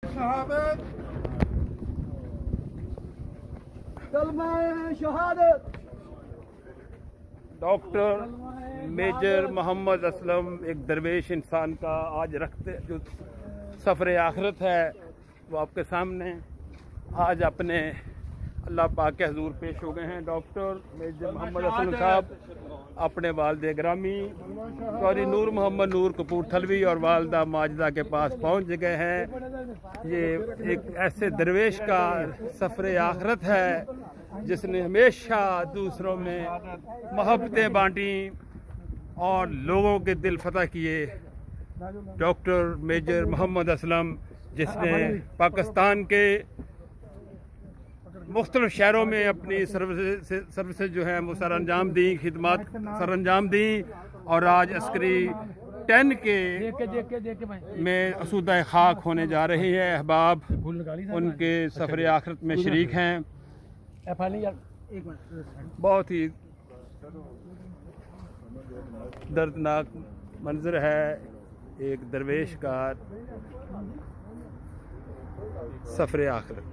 शहादत शहादत। Doctor major Mohammad Aslam एक दरवेश इंसान का आज रखते जो सफ़र आखिरत है वो आपके सामने आज अपने अल्लाह पाक के हजूर पेश हो गए हैं। डॉक्टर मेजर मोहम्मद असलम साहब अपने वालदे ग्रामी चौधरी नूर मोहम्मद नूर कपूरथलवी और वालदा माजिदा के पास पहुंच गए हैं। ये एक ऐसे दरवेश का सफ़र आखिरत है जिसने हमेशा दूसरों में मोहब्बतें बांटी और लोगों के दिल फतह किए। डॉक्टर मेजर मोहम्मद असलम जिसने पाकिस्तान के मुख्तलिफ शहरों में अपनी सर्विसेज जो है वो सर अंजाम दी, खिदमत सर अंजाम दी और आज अस्करी 10 के में असूदा खाक होने जा रही है। अहबाब उनके सफ़र आखिरत में शरीक हैं। बहुत ही दर्दनाक मंजर है एक दरवेश का सफ़र आखिरत।